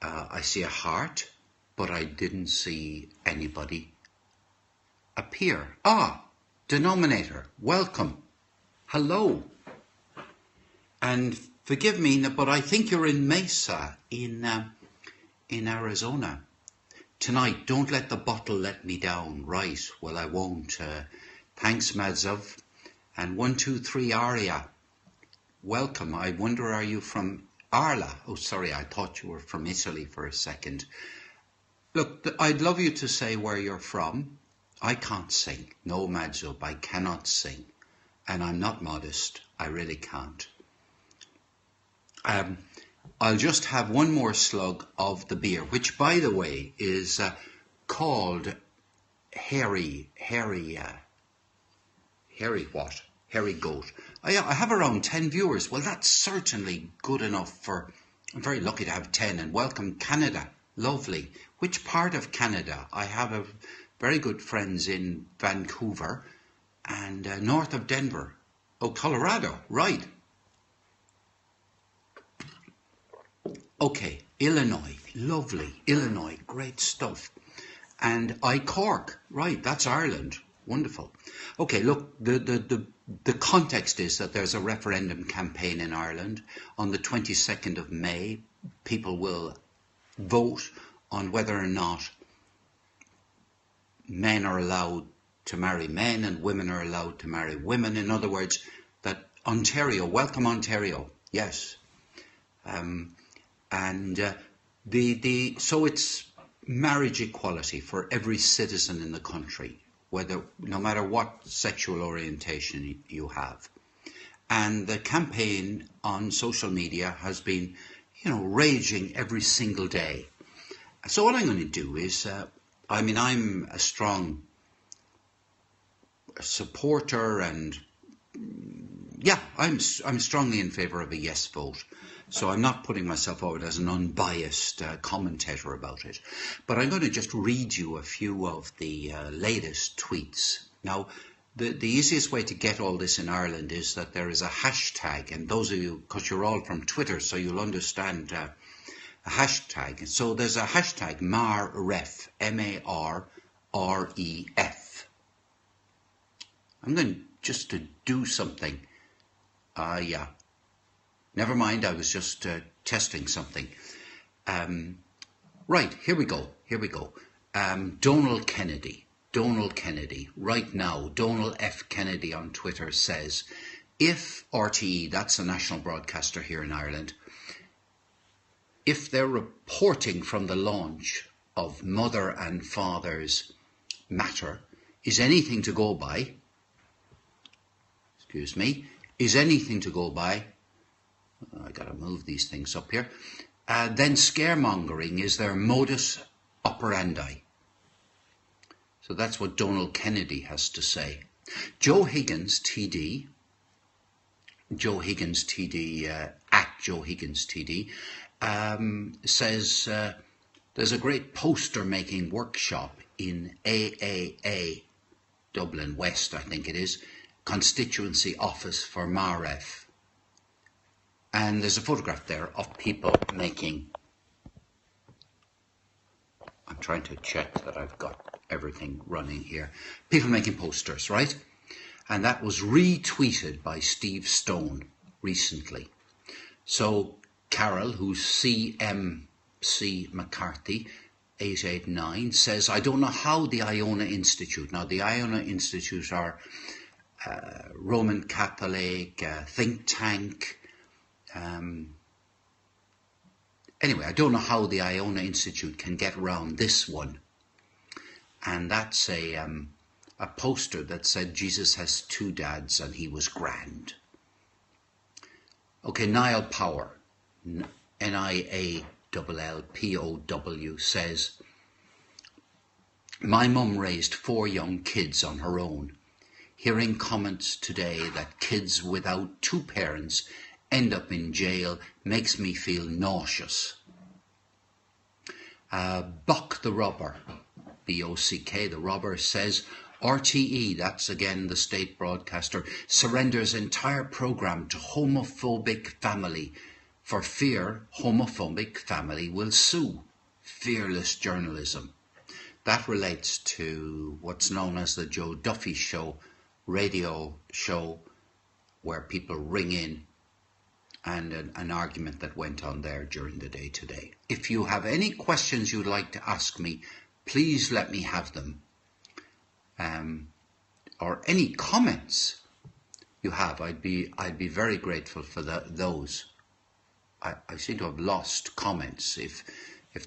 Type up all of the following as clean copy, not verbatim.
I see a heart, but I didn't see anybody appear. Ah, denominator, welcome. Hello. And forgive me, but I think you're in Mesa in Arizona. Tonight, don't let the bottle let me down. Right, well, I won't. Thanks, Madzov. And 123 Aria. Welcome. I wonder, are you from Arla? Oh, sorry, I thought you were from Italy for a second. Look, I'd love you to say where you're from. I can't sing. No, Madzov, I cannot sing. And I'm not modest. I really can't. I'll just have one more slug of the beer, which, by the way, is called Hairy what? Hairy Goat. I have around 10 viewers. Well, that's certainly good enough for... I'm very lucky to have 10. And welcome, Canada. Lovely. Which part of Canada? I have a very good friends in Vancouver and north of Denver. Oh, Colorado. Right. Okay, Illinois, lovely, Illinois, great stuff. And Cork, right, that's Ireland, wonderful. Okay, look, the context is that there's a referendum campaign in Ireland. On the 22nd of May, people will vote on whether or not men are allowed to marry men and women are allowed to marry women. In other words, that Ontario, welcome Ontario, yes. So it's marriage equality for every citizen in the country, no matter what sexual orientation you have. And the campaign on social media has been, raging every single day. So what I'm going to do is, I'm a strong supporter, and I'm strongly in favour of a yes vote. So I'm not putting myself forward as an unbiased commentator about it. But I'm going to just read you a few of the latest tweets. Now, the easiest way to get all this in Ireland is that there is a hashtag. And those of you, because you're all from Twitter, so you'll understand a hashtag. So there's a hashtag MARREF, M-A-R-R-E-F. I'm going just to do something. Never mind, I was just testing something. Right, here we go. Donald Kennedy. Right now, Donald F. Kennedy on Twitter says, if RTE, that's a national broadcaster here in Ireland, if they're reporting from the launch of Mother and Father's Matter, is anything to go by, I got to move these things up here. Then scaremongering is their modus operandi. So that's what Donald Kennedy has to say. Joe Higgins TD, at Joe Higgins TD, says there's a great poster making workshop in AAA, Dublin West, I think it is, constituency office for MARREF. And there's a photograph there of people making... I'm trying to check that I've got everything running here. People making posters, right? And that was retweeted by Steve Stone recently. So Carol, who's CMC McCarthy, 889, says, I don't know how the Iona Institute... Now, the Iona Institute are Roman Catholic, think tank... Anyway, I don't know how the Iona Institute can get around this one. And that's a poster that said Jesus has two dads and he was grand. Okay, Niall Power, Niallpow, says, my mum raised 4 young kids on her own. Hearing comments today that kids without 2 parents end up in jail makes me feel nauseous. Buck the Robber, B-O-C-K, the Robber, says, RTE, that's again the state broadcaster, surrenders entire programme to homophobic family For fear homophobic family will sue. Fearless journalism. That relates to what's known as the Joe Duffy Show, radio show, where people ring in, and an argument that went on there during the day today. If you have any questions you'd like to ask me, please let me have them. Or any comments you have, I'd be very grateful for those. I seem to have lost comments. If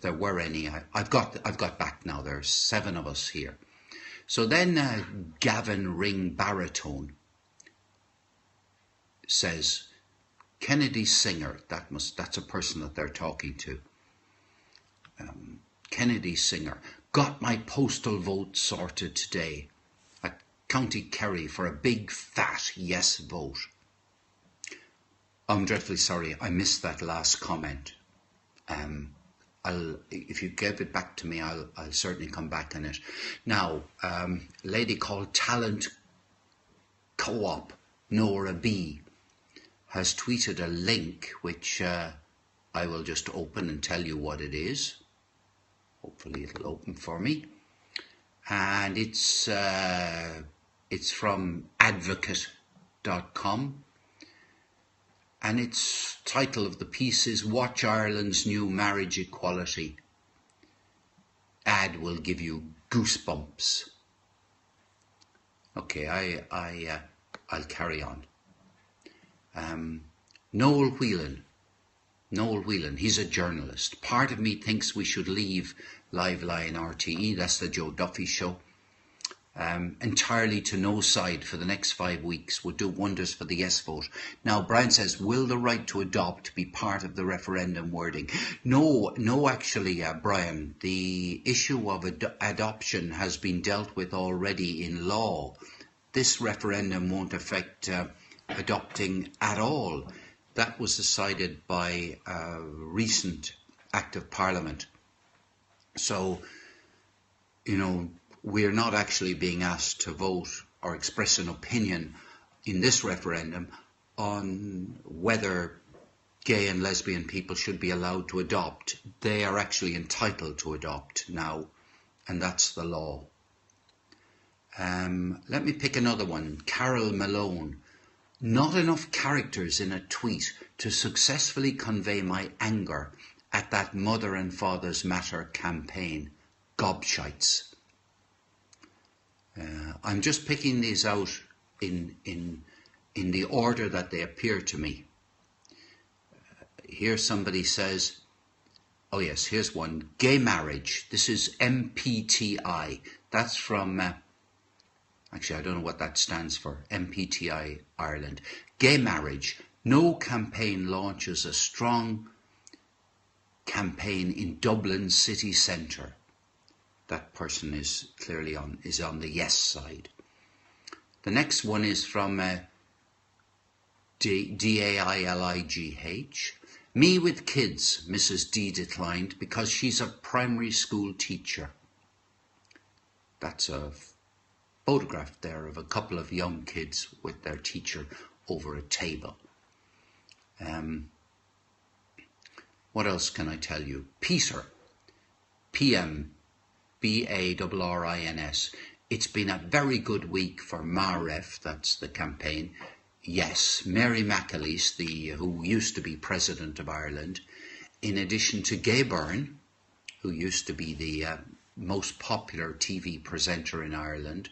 there were any, I've got back now. There's 7 of us here. So then Gavin Ring Baritone says, Kennedy Singer, that's a person that they're talking to. Kennedy Singer, got my postal vote sorted today at County Kerry for a big fat yes vote. I'm dreadfully sorry, I missed that last comment. If you give it back to me, I'll certainly come back on it. Now, a lady called Talent Co-op, Nora B, has tweeted a link which I will just open and tell you what it is. Hopefully it'll open for me. And it's from advocate.com. And its title of the piece is Watch Ireland's New Marriage Equality. Ad will give you goosebumps. Okay, I'll carry on. Noel Whelan, he's a journalist. Part of me thinks we should leave Live Line RTE, that's the Joe Duffy Show, entirely to no side for the next 5 weeks would do wonders for the yes vote. Now, Brian says, will the right to adopt be part of the referendum wording? No, actually, Brian, the issue of adoption has been dealt with already in law. This referendum won't affect adopting at all. That was decided by a recent Act of Parliament. So, we're not actually being asked to vote or express an opinion in this referendum on whether gay and lesbian people should be allowed to adopt. They are actually entitled to adopt now, and that's the law. Let me pick another one. Carol Malone. Not enough characters in a tweet to successfully convey my anger at that Mother and Father's Matter campaign. Gobshites. I'm just picking these out in the order that they appear to me. Here somebody says, oh yes, here's one. Gay marriage. This is MPTI. That's from, actually I don't know what that stands for. MPTI Ireland. Gay marriage. No campaign launches a strong campaign in Dublin city centre. That person is clearly on the yes side. The next one is from DAILIGH. Me with kids, Mrs. D declined because she's a primary school teacher. That's a photograph there of a couple of young kids with their teacher over a table. What else can I tell you? Peter, PM, BARRINS. It's been a very good week for MAREF, that's the campaign. Yes, Mary McAleese, who used to be President of Ireland, in addition to Gay Byrne, who used to be the most popular TV presenter in Ireland.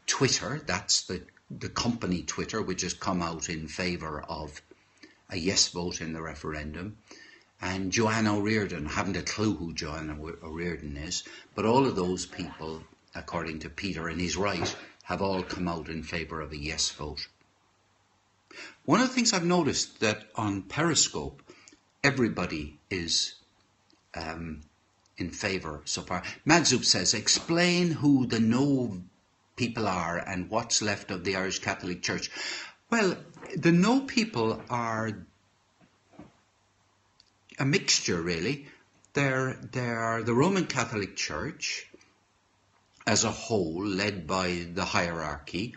Twitter, that's the company Twitter, which has come out in favour of a yes vote in the referendum. And Joanne O'Riordan, haven't a clue who Joanne O'Riordan is, but all of those people, according to Peter, and he's right, have all come out in favour of a yes vote. One of the things I've noticed that on Periscope, everybody is in favour so far. Madzub says, explain who the no people are and what's left of the Irish Catholic Church. Well, the no people are a mixture, really. There are the Roman Catholic Church as a whole, led by the hierarchy.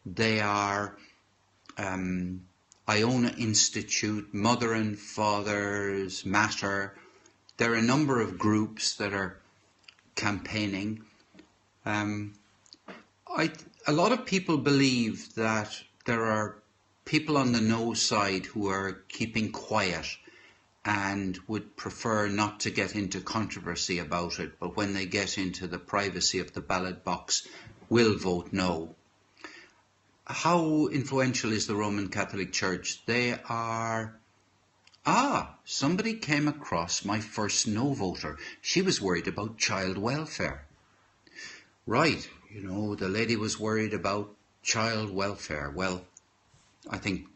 They are, I Iona Institute, Mother and Fathers Matter. There are a number of groups that are campaigning. A lot of people believe that there are people on the no side who are keeping quiet and would prefer not to get into controversy about it, but when they get into the privacy of the ballot box, will vote no. How influential is the Roman Catholic Church? They are... somebody came across my first no voter. She was worried about child welfare. Right, the lady was worried about child welfare. Well, I think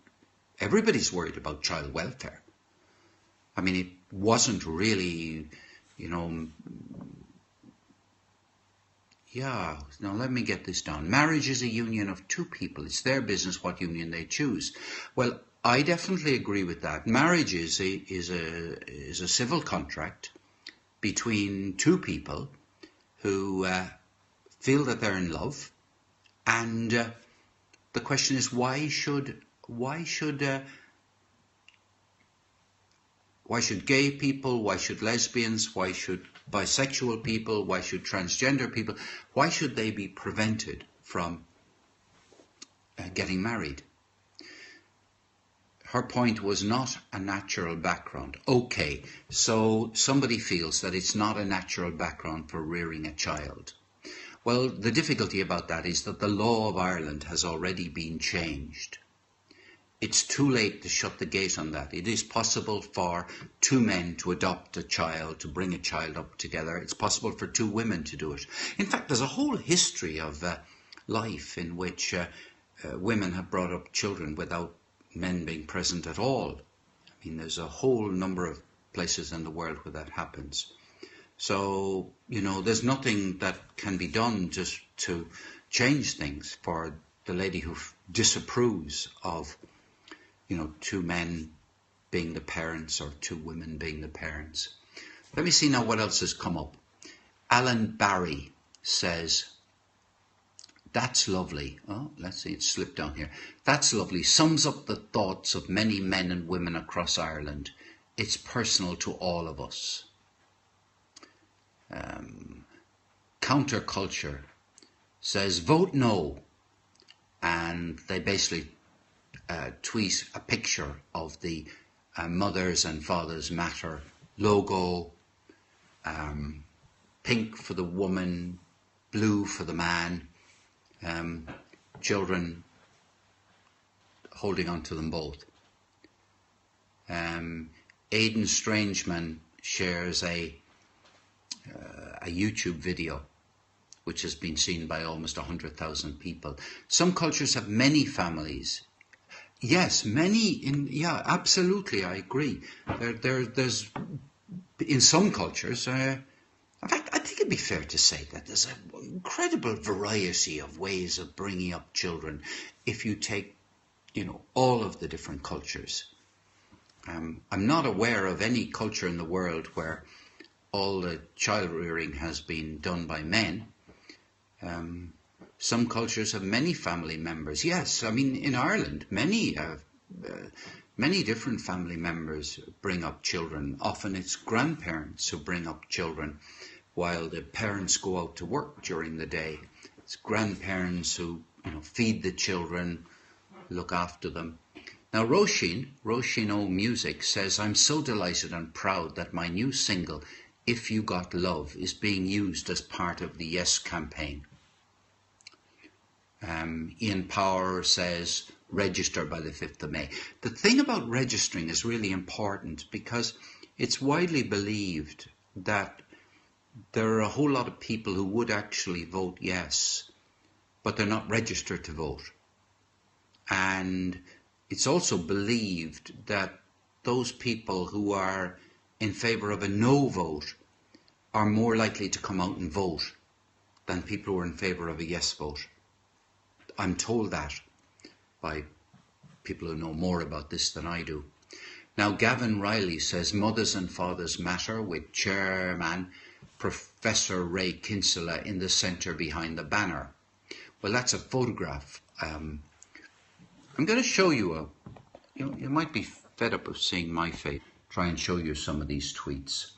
everybody's worried about child welfare. I mean, it wasn't really, now let me get this down. Marriage is a union of two people. It's their business what union they choose. Well, I definitely agree with that. Marriage is a civil contract between two people who feel that they're in love, and the question is why should gay people, why should lesbians, why should bisexual people, why should transgender people, why should they be prevented from getting married? Her point was not a natural background. Okay, so somebody feels that it's not a natural background for rearing a child. Well, the difficulty about that is that the law of Ireland has already been changed. It's too late to shut the gate on that. It is possible for two men to adopt a child, to bring a child up together. It's possible for two women to do it. In fact, there's a whole history of life in which women have brought up children without men being present at all. I mean, there's a whole number of places in the world where that happens. So, there's nothing that can be done just to change things for the lady who disapproves of, two men being the parents or two women being the parents. Let me see now what else has come up. Alan Barry says, that's lovely. Oh, let's see, it slipped down here. That's lovely. Sums up the thoughts of many men and women across Ireland. It's personal to all of us. Counterculture says, vote no. And they basically tweet a picture of the Mothers and Fathers Matter logo, pink for the woman, blue for the man, children holding on to them both. Aidan Strangeman shares a YouTube video which has been seen by almost 100,000 people. Some cultures have many families. Yes, absolutely, I agree. There's in some cultures, in fact, I think it'd be fair to say that there's an incredible variety of ways of bringing up children if you take, all of the different cultures. I'm not aware of any culture in the world where all the child rearing has been done by men. Some cultures have many family members. Yes, I mean, in Ireland, many different family members bring up children. Often it's grandparents who bring up children while the parents go out to work during the day. It's grandparents who feed the children, look after them. Now, Roisin O Music says, I'm so delighted and proud that my new single, If You Got Love, is being used as part of the Yes campaign. Ian Power says, register by the 5th of May. The thing about registering is really important because it's widely believed that there are a whole lot of people who would actually vote yes, but they're not registered to vote. And it's also believed that those people who are in favour of a no vote are more likely to come out and vote than people who are in favour of a yes vote. I'm told that by people who know more about this than I do. Now, Gavin Riley says, Mothers and Fathers Matter, with Chairman Professor Ray Kinsella in the centre behind the banner. Well, that's a photograph. I'm going to show you You might be fed up of seeing my face. Try and show you some of these tweets.